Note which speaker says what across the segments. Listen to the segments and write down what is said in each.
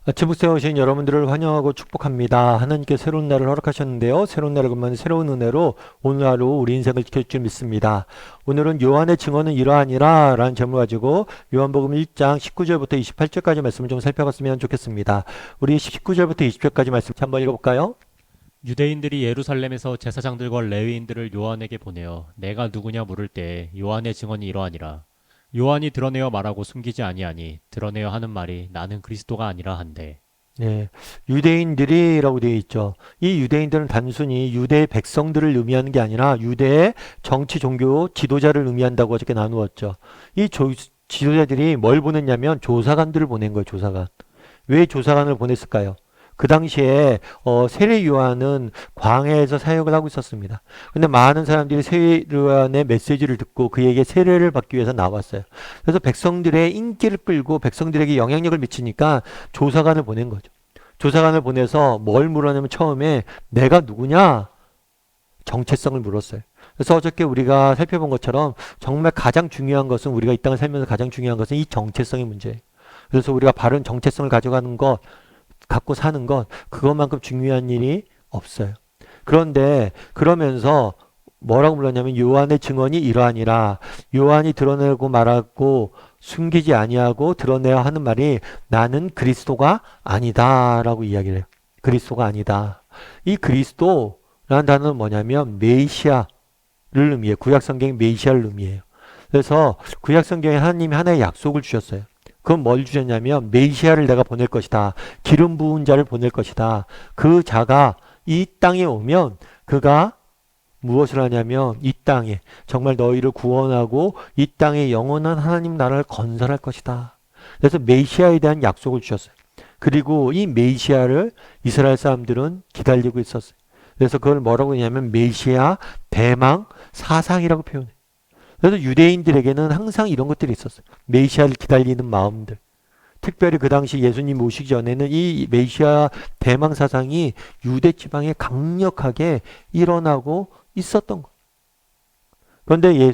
Speaker 1: 아침부터 오신 여러분들을 환영하고 축복합니다. 하나님께 새로운 날을 허락하셨는데요. 새로운 날을 금하는 새로운 은혜로 오늘 하루 우리 인생을 지켜줄 줄 믿습니다. 오늘은 요한의 증언은 이러하니라 라는 제목을 가지고 요한복음 1장 19절부터 28절까지 말씀을 좀 살펴봤으면 좋겠습니다. 우리 19절부터 20절까지 말씀 한번 읽어볼까요?
Speaker 2: 유대인들이 예루살렘에서 제사장들과 레위인들을 요한에게 보내어 내가 누구냐 물을 때 요한의 증언이 이러하니라. 요한이 드러내어 말하고 숨기지 아니하니 드러내어 하는 말이 나는 그리스도가 아니라 한대.
Speaker 1: 네, 유대인들이라고 되어 있죠. 이 유대인들은 단순히 유대 백성들을 의미하는 게 아니라 유대의 정치, 종교, 지도자를 의미한다고 어저께 나누었죠. 이 지도자들이 뭘 보냈냐면 조사관들을 보낸 거예요, 조사관. 왜 조사관을 보냈을까요? 그 당시에 세례 요한은 광야에서 사역을 하고 있었습니다. 근데 많은 사람들이 세례 요한의 메시지를 듣고 그에게 세례를 받기 위해서 나왔어요. 그래서 백성들의 인기를 끌고 백성들에게 영향력을 미치니까 조사관을 보낸 거죠. 조사관을 보내서 뭘 물었냐면 처음에 내가 누구냐? 정체성을 물었어요. 그래서 어저께 우리가 살펴본 것처럼 정말 가장 중요한 것은 우리가 이 땅을 살면서 가장 중요한 것은 이 정체성의 문제예요. 그래서 우리가 바른 정체성을 가져가는 것 갖고 사는 것 그것만큼 중요한 일이 없어요. 그런데 그러면서 뭐라고 불렀냐면 요한의 증언이 이러하니라. 요한이 드러내고 말하고 숨기지 아니하고 드러내야 하는 말이 나는 그리스도가 아니다라고 이야기를 해요. 그리스도가 아니다. 이 그리스도라는 단어는 뭐냐면 메시아를 의미해요. 구약성경이 메시아를 의미해요. 그래서 구약성경에 하나님이 하나의 약속을 주셨어요. 그건 뭘 주셨냐면 메시아를 내가 보낼 것이다. 기름 부은 자를 보낼 것이다. 그 자가 이 땅에 오면 그가 무엇을 하냐면 이 땅에 정말 너희를 구원하고 이 땅에 영원한 하나님 나라를 건설할 것이다. 그래서 메시아에 대한 약속을 주셨어요. 그리고 이 메시아를 이스라엘 사람들은 기다리고 있었어요. 그래서 그걸 뭐라고 하냐면 메시아 대망 사상이라고 표현해요. 그래서 유대인들에게는 항상 이런 것들이 있었어요. 메시아를 기다리는 마음들. 특별히 그 당시 예수님 오시기 전에는 이 메시아 대망 사상이 유대 지방에 강력하게 일어나고 있었던 거예요. 그런데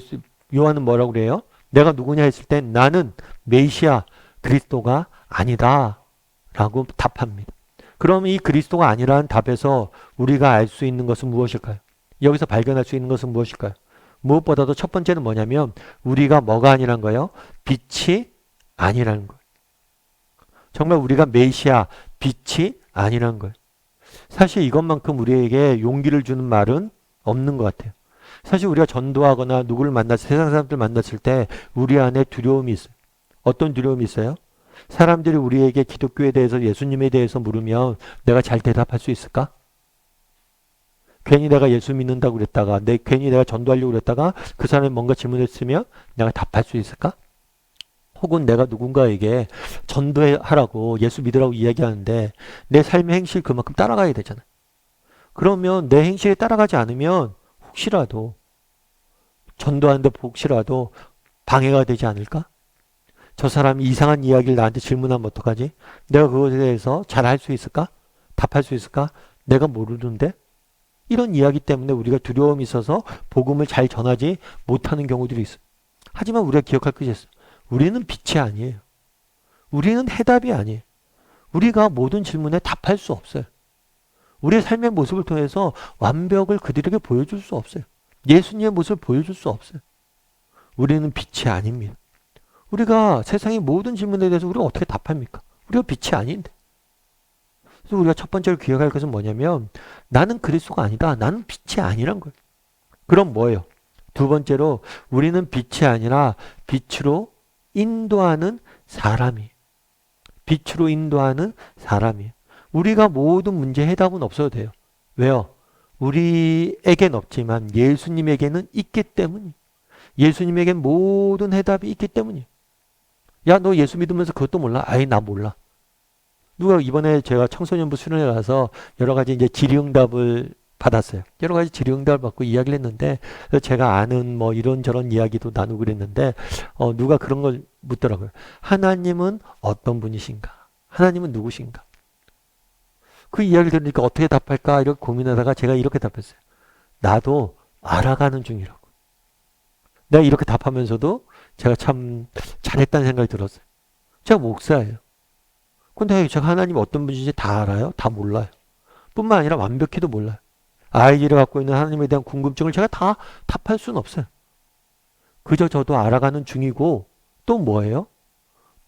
Speaker 1: 요한은 뭐라고 그래요? 내가 누구냐 했을 땐 나는 메시아 그리스도가 아니다 라고 답합니다. 그럼 이 그리스도가 아니라는 답에서 우리가 알 수 있는 것은 무엇일까요? 여기서 발견할 수 있는 것은 무엇일까요? 무엇보다도 첫 번째는 뭐냐면 우리가 뭐가 아니란 거예요? 빛이 아니라는 거예요. 정말 우리가 메시아, 빛이 아니라는 거예요. 사실 이것만큼 우리에게 용기를 주는 말은 없는 것 같아요. 사실 우리가 전도하거나 누구를 만났을 때, 세상 사람들 만났을 때 우리 안에 두려움이 있어요. 어떤 두려움이 있어요? 사람들이 우리에게 기독교에 대해서 예수님에 대해서 물으면 내가 잘 대답할 수 있을까? 괜히 내가 예수 믿는다고 그랬다가 괜히 내가 전도하려고 그랬다가 그 사람이 뭔가 질문했으면 내가 답할 수 있을까? 혹은 내가 누군가에게 전도하라고 예수 믿으라고 이야기하는데 내 삶의 행실 그만큼 따라가야 되잖아. 그러면 내 행실에 따라가지 않으면 혹시라도 전도하는데 혹시라도 방해가 되지 않을까? 저 사람이 이상한 이야기를 나한테 질문하면 어떡하지? 내가 그것에 대해서 잘 할 수 있을까? 답할 수 있을까? 내가 모르는데? 이런 이야기 때문에 우리가 두려움이 있어서 복음을 잘 전하지 못하는 경우들이 있어요. 하지만 우리가 기억할 것이 있어요. 우리는 빛이 아니에요. 우리는 해답이 아니에요. 우리가 모든 질문에 답할 수 없어요. 우리의 삶의 모습을 통해서 완벽을 그들에게 보여줄 수 없어요. 예수님의 모습을 보여줄 수 없어요. 우리는 빛이 아닙니다. 우리가 세상의 모든 질문에 대해서 우리가 어떻게 답합니까? 우리가 빛이 아닌데. 그래서 우리가 첫 번째로 기억할 것은 뭐냐면 나는 그리스도가 아니다. 나는 빛이 아니란 거예요. 그럼 뭐예요? 두 번째로 우리는 빛이 아니라 빛으로 인도하는 사람이에요. 빛으로 인도하는 사람이에요. 우리가 모든 문제 해답은 없어도 돼요. 왜요? 우리에겐 없지만 예수님에게는 있기 때문이에요. 예수님에겐 모든 해답이 있기 때문이에요. 야, 너 예수 믿으면서 그것도 몰라? 아예 나 몰라. 누가 이번에 제가 청소년부 수련회 가서 여러 가지 이제 질의응답을 받았어요. 여러 가지 질의응답을 받고 이야기를 했는데 제가 아는 뭐 이런저런 이야기도 나누고 그랬는데 누가 그런 걸 묻더라고요. 하나님은 어떤 분이신가? 하나님은 누구신가? 그 이야기를 들으니까 어떻게 답할까 이렇게 고민하다가 제가 이렇게 답했어요. 나도 알아가는 중이라고. 내가 이렇게 답하면서도 제가 참 잘했다는 생각이 들었어요. 제가 목사예요. 근데 제가 하나님 어떤 분인지 다 알아요? 다 몰라요. 뿐만 아니라 완벽히도 몰라요. 아이들이 갖고 있는 하나님에 대한 궁금증을 제가 다 답할 수는 없어요. 그저 저도 알아가는 중이고 또 뭐예요?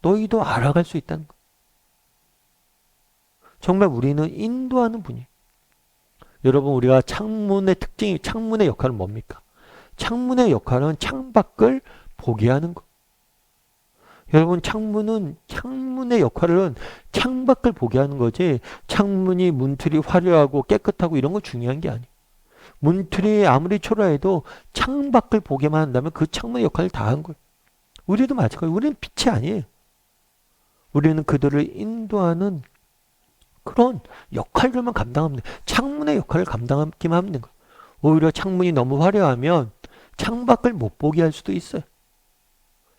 Speaker 1: 너희도 알아갈 수 있다는 거. 정말 우리는 인도하는 분이에요. 여러분 우리가 창문의 특징이 창문의 역할은 뭡니까? 창문의 역할은 창밖을 보게 하는 거. 여러분 창문의 역할은 창밖을 보게 하는 거지 창문이 문틀이 화려하고 깨끗하고 이런 거 중요한 게 아니에요. 문틀이 아무리 초라해도 창밖을 보게만 한다면 그 창문의 역할을 다 한 거예요. 우리도 마찬가지예요. 우리는 빛이 아니에요. 우리는 그들을 인도하는 그런 역할들만 감당하면 돼요. 창문의 역할을 감당하기만 하면 되는 거예요. 오히려 창문이 너무 화려하면 창밖을 못 보게 할 수도 있어요.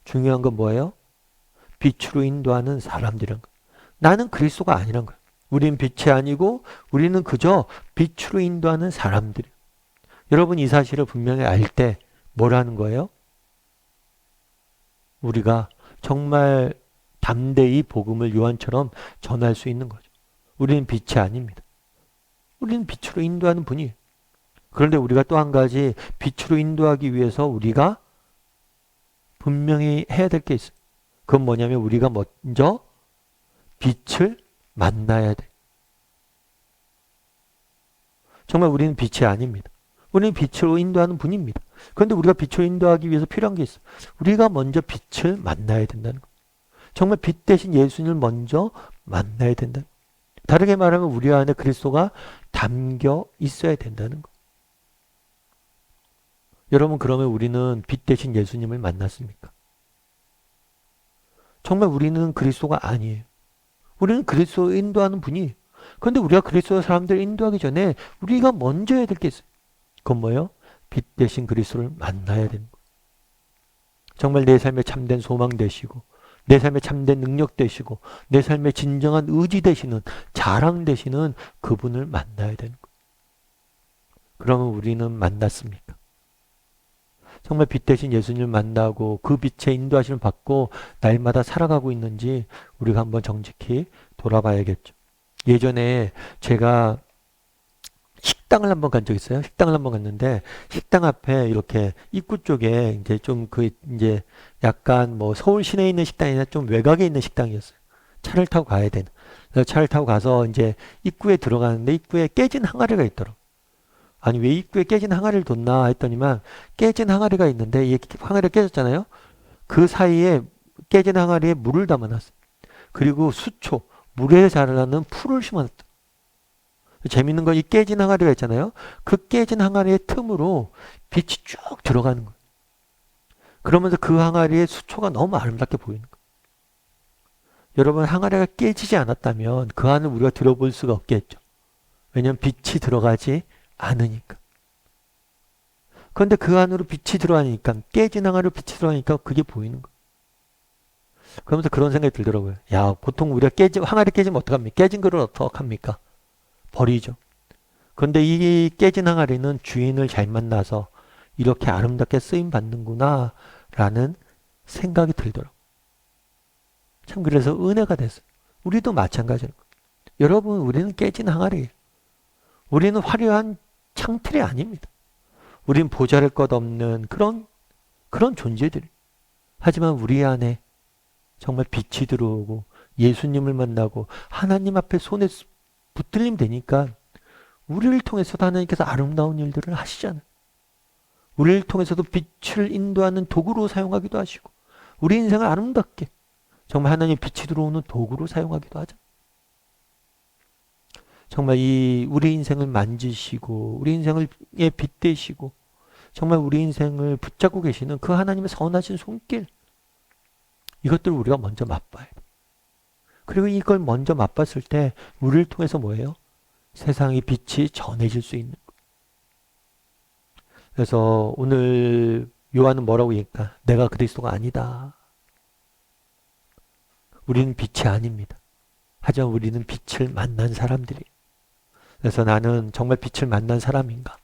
Speaker 1: 중요한 건 뭐예요? 빛으로 인도하는 사람들이란 거예요. 나는 그리스도가 아니란 거예요. 우린 빛이 아니고 우리는 그저 빛으로 인도하는 사람들이에요. 여러분 이 사실을 분명히 알 때 뭘 하는 거예요? 우리가 정말 담대히 복음을 요한처럼 전할 수 있는 거죠. 우리는 빛이 아닙니다. 우리는 빛으로 인도하는 분이에요. 그런데 우리가 또 한 가지 빛으로 인도하기 위해서 우리가 분명히 해야 될 게 있어요. 그건 뭐냐면 우리가 먼저 빛을 만나야 돼. 정말 우리는 빛이 아닙니다. 우리는 빛으로 인도하는 분입니다. 그런데 우리가 빛으로 인도하기 위해서 필요한 게 있어요. 우리가 먼저 빛을 만나야 된다는 거예요. 정말 빛 대신 예수님을 먼저 만나야 된다는 거예요. 다르게 말하면 우리 안에 그리스도가 담겨 있어야 된다는 거예요. 여러분 그러면 우리는 빛 대신 예수님을 만났습니까? 정말 우리는 그리스도가 아니에요. 우리는 그리스도를 인도하는 분이에요. 그런데 우리가 그리스도 사람들을 인도하기 전에 우리가 먼저 해야 될 게 있어요. 그건 뭐예요? 빛 대신 그리스도를 만나야 되는 거예요. 정말 내 삶에 참된 소망 되시고 내 삶에 참된 능력 되시고 내 삶에 진정한 의지 되시는 자랑 되시는 그분을 만나야 되는 거예요. 그러면 우리는 만났습니까? 정말 빛 대신 예수님을 만나고 그 빛의 인도하심을 받고 날마다 살아가고 있는지 우리가 한번 정직히 돌아봐야겠죠. 예전에 제가 식당을 한번 간 적 있어요. 식당을 한번 갔는데 식당 앞에 이렇게 입구 쪽에 이제 좀 이제 약간 뭐 서울 시내에 있는 식당이나 좀 외곽에 있는 식당이었어요. 차를 타고 가야 되는. 그래서 차를 타고 가서 이제 입구에 들어가는데 입구에 깨진 항아리가 있더라고. 아니 왜 입구에 깨진 항아리를 뒀나 했더니만 깨진 항아리가 있는데 이 항아리가 깨졌잖아요. 그 사이에 깨진 항아리에 물을 담아놨어요. 그리고 수초, 물에 자라는 풀을 심어놨다. 재밌는 건 이 깨진 항아리가 있잖아요. 그 깨진 항아리의 틈으로 빛이 쭉 들어가는 거예요. 그러면서 그 항아리의 수초가 너무 아름답게 보이는 거예요. 여러분 항아리가 깨지지 않았다면 그 안을 우리가 들어볼 수가 없겠죠. 왜냐하면 빛이 들어가지 않으니까. 그런데 그 안으로 빛이 들어가니까 깨진 항아리로 빛이 들어가니까 그게 보이는 거예요. 그러면서 그런 생각이 들더라고요. 야 보통 우리가 항아리 깨지면 어떡합니까? 깨진 그릇 어떡합니까? 버리죠. 그런데 이 깨진 항아리는 주인을 잘 만나서 이렇게 아름답게 쓰임 받는구나 라는 생각이 들더라고요. 참 그래서 은혜가 됐어요. 우리도 마찬가지로. 여러분 우리는 깨진 항아리예요. 우리는 화려한 창틀이 아닙니다. 우리는 보잘것없는 그런 존재들. 하지만 우리 안에 정말 빛이 들어오고 예수님을 만나고 하나님 앞에 손에 붙들림 되니까 우리를 통해서도 하나님께서 아름다운 일들을 하시잖아요. 우리를 통해서도 빛을 인도하는 도구로 사용하기도 하시고 우리 인생을 아름답게 정말 하나님 빛이 들어오는 도구로 사용하기도 하죠. 정말 이 우리 인생을 만지시고 우리 인생을 빛대시고 정말 우리 인생을 붙잡고 계시는 그 하나님의 선하신 손길 이것들을 우리가 먼저 맛봐야 돼. 그리고 이걸 먼저 맛봤을 때 우리를 통해서 뭐예요? 세상의 빛이 전해질 수 있는 거예요. 그래서 오늘 요한은 뭐라고 얘기할까? 내가 그리스도가 아니다. 우리는 빛이 아닙니다. 하지만 우리는 빛을 만난 사람들이에요. 그래서 나는 정말 빛을 만난 사람인가?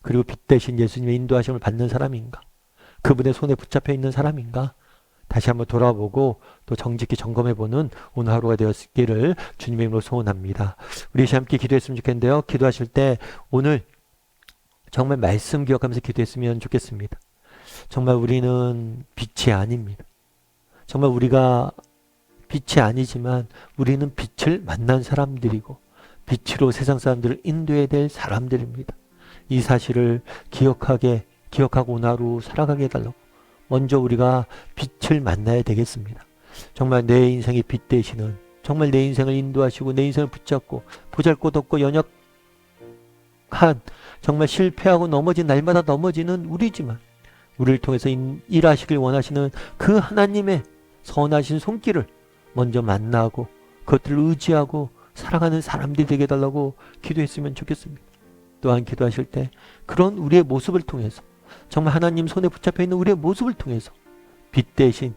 Speaker 1: 그리고 빛 대신 예수님의 인도하심을 받는 사람인가? 그분의 손에 붙잡혀 있는 사람인가? 다시 한번 돌아보고 또 정직히 점검해보는 오늘 하루가 되었기를 주님의 이름으로 소원합니다. 우리 함께 기도했으면 좋겠는데요. 기도하실 때 오늘 정말 말씀 기억하면서 기도했으면 좋겠습니다. 정말 우리는 빛이 아닙니다. 정말 우리가 빛이 아니지만 우리는 빛을 만난 사람들이고 빛으로 세상 사람들을 인도해야 될 사람들입니다. 이 사실을 기억하고 오늘 하루 살아가게 해달라고 먼저 우리가 빛을 만나야 되겠습니다. 정말 내 인생의 빛 되시는, 정말 내 인생을 인도하시고 내 인생을 붙잡고 보잘것없고 연약한, 정말 실패하고 넘어진, 날마다 넘어지는 우리지만 우리를 통해서 일하시길 원하시는 그 하나님의 선하신 손길을 먼저 만나고 그것들을 의지하고 살아가는 사람들이 되게 해달라고 기도했으면 좋겠습니다. 또한 기도하실 때 그런 우리의 모습을 통해서, 정말 하나님 손에 붙잡혀 있는 우리의 모습을 통해서 빛 대신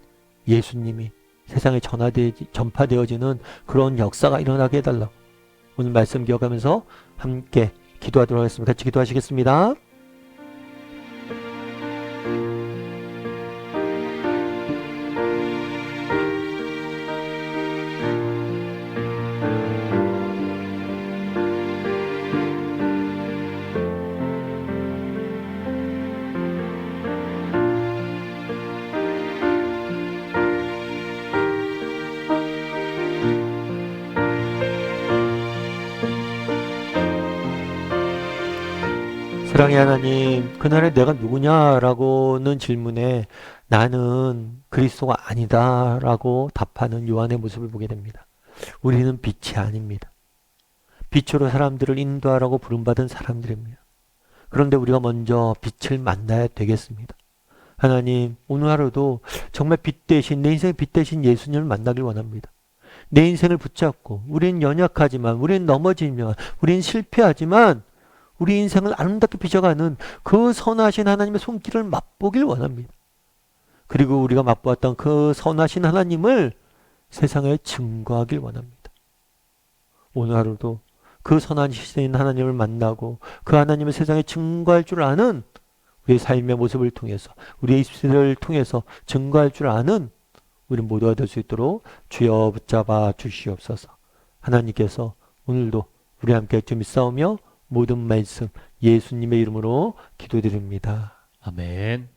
Speaker 1: 예수님이 세상에 전파되어지는 그런 역사가 일어나게 해달라고 오늘 말씀 기억하면서 함께 기도하도록 하겠습니다. 같이 기도하시겠습니다. 사랑의 하나님, 그날에 내가 누구냐라고는 질문에 나는 그리스도가 아니다라고 답하는 요한의 모습을 보게 됩니다. 우리는 빛이 아닙니다. 빛으로 사람들을 인도하라고 부름받은 사람들입니다. 그런데 우리가 먼저 빛을 만나야 되겠습니다. 하나님, 오늘 하루도 정말 빛 대신, 내 인생의 빛 대신 예수님을 만나길 원합니다. 내 인생을 붙잡고 우린 연약하지만, 우린 넘어지면, 우린 실패하지만 우리 인생을 아름답게 비춰가는 그 선하신 하나님의 손길을 맛보길 원합니다. 그리고 우리가 맛보았던 그 선하신 하나님을 세상에 증거하길 원합니다. 오늘 하루도 그 선하신 하나님을 만나고 그 하나님을 세상에 증거할 줄 아는 우리의 삶의 모습을 통해서, 우리의 입술을 통해서 증거할 줄 아는 우리 모두가 될 수 있도록 주여 붙잡아 주시옵소서. 하나님께서 오늘도 우리 함께 좀 싸우며 모든 말씀 예수님의 이름으로 기도드립니다.
Speaker 2: 아멘.